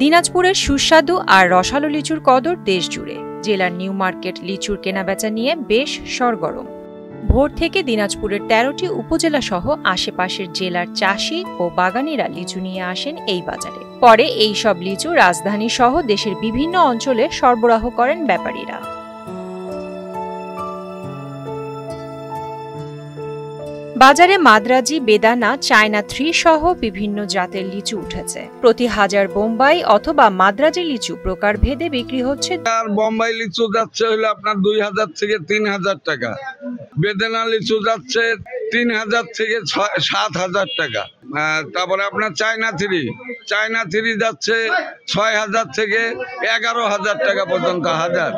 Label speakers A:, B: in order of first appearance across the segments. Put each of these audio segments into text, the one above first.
A: দিনাজপুরের সুস্বাদু আর রসালো লিচুর কদর দেশ জুড়ে। জেলার নিউ মার্কেট লিচুর কেনাবেচা নিয়ে বেশ সরগরম। ভোর থেকে দিনাজপুরের ১৩টি উপজেলা সহ আশেপাশের জেলার চাষি ও বাগানীরা লিচু নিয়ে আসেন এই বাজারে। পরে এই সব লিচু রাজধানী সহ দেশের বিভিন্ন অঞ্চলে সরবরাহ করেন ব্যাপারীরা। বাজারে মাদ্রাজি, বেদানা, চায়না 3 সহ বিভিন্ন জাতের লিচু উঠেছে। প্রতি হাজার বোম্বাই অথবা মাদ্রাজি লিচু প্রকার ভেদে বিক্রি হচ্ছে।
B: বোম্বাই লিচু যাচ্ছে হলো আপনার ২০০০ থেকে ৩০০০ টাকা, বেদানা লিচু যাচ্ছে ৩০০০ থেকে ৭০০০ টাকা। তারপরে আপনার চায়না থ্রি যাচ্ছে ৬০০০ থেকে ১১০০০ টাকা পর্যন্ত হাজার।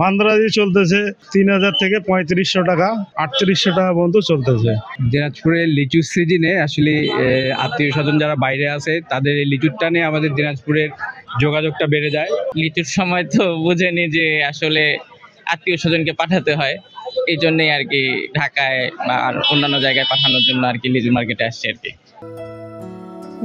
C: মান্দ্রাজি চলতেছে ৩০০০ থেকে ৩৫০০ টাকা, ৩৮০০ টাকা পর্যন্ত চলতেছে।
D: দিনাজপুরের লিচু সিজনে আসলে আত্মীয় স্বজন যারা বাইরে আছে তাদের এই লিচুর টানে আমাদের দিনাজপুরের যোগাযোগটা বেড়ে যায়। লিচুর সময় তো বুঝেনি যে আসলে আত্মীয় স্বজনকে পাঠাতে হয়, এই জন্যই আর কি ঢাকায় বা অন্যান্য জায়গায় পাঠানোর জন্য আর কি লিচু মার্কেটে আসছে আর কি।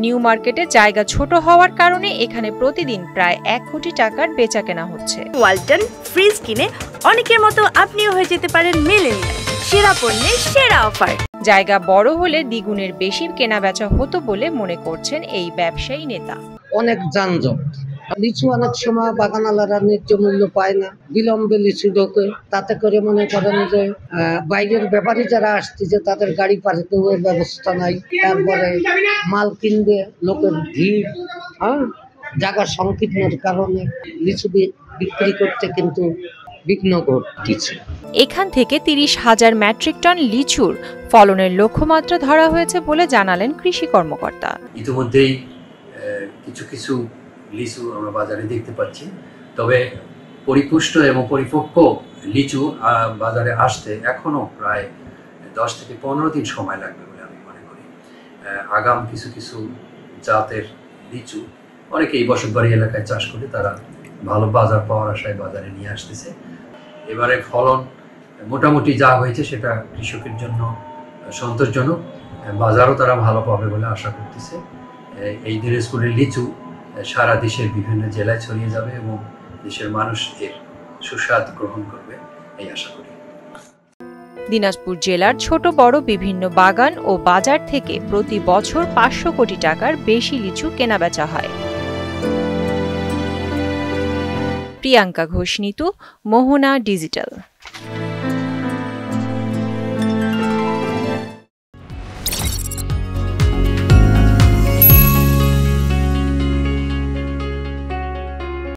A: নিউ মার্কেটে জায়গা ছোট হওয়ার কারণে এখানে প্রতিদিন প্রায় ১ কোটি টাকার বেচা কেনা হচ্ছে।
E: ওয়ালটন ফ্রিজ কিনে অনেকের মতো আপনিও হয়ে যেতে পারেন মিলেনিয়াল। সেরা পণ্যের সেরা অফার।
A: জায়গা বড় হলে দ্বিগুণের বেশি কেনা বেচা হতো বলে মনে করছেন এই ব্যবসায়ী নেতা।
F: অনেক যানজট, লিচু অনেক সময় বাগানালারা ন্যায্য মূল্য পায় না, বিলম্বে লিচু ঢোকে। তাতে করে মনে করেন যে বাইরের ব্যাপারী যারা আসছে তাদের গাড়ি পার্কিং এর ব্যবস্থা নাই, তারপরে মাল কিনবে লোকের ভিড়, জায়গার সংকীর্ণের কারণে লিচু বিক্রি করতে কিন্তু বিঘ্ন ঘটছে।
A: এখান থেকে ৩০,০০০ মেট্রিক টন লিচুর ফলনের লক্ষ্যমাত্রা ধরা হয়েছে বলে জানালেন কৃষি কর্মকর্তা।
G: ইতিমধ্যেই কিছু কিছু লিচু আমরা বাজারে দেখতে পাচ্ছি, তবে পরিপুষ্ট এবং পরিপক্ক লিচু বাজারে আসতে এখনো প্রায় 10 থেকে 15 দিন সময় লাগবে বলে আমি মনে করি। আগাম কিছু কিছু জাতের লিচু অনেকেই বসতবাড়ি এলাকায় চাষ করে তারা ভালো বাজার পাওয়ার আশায় বাজারে নিয়ে আসতেছে। এবারে ফলন মোটামুটি যা হয়েছে সেটা কৃষকের জন্য সন্তোষজনক, বাজারও তারা ভালো পাবে বলে আশা করতেছে। এই দিনাজপুরের লিচু সারা দেশের বিভিন্ন জেলায় ছড়িয়ে যাবে এবং দেশের মানুষ এর সুস্বাদ গ্রহণ করবে এই আশা করি।
A: দিনাজপুর জেলার ছোট বড় বিভিন্ন বাগান ও বাজার থেকে প্রতি বছর ৫০০ কোটি টাকার বেশি লিচু কেনাবেচা হয়। প্রিয়াঙ্কা ঘোষ, নিতু, মোহনা ডিজিটাল।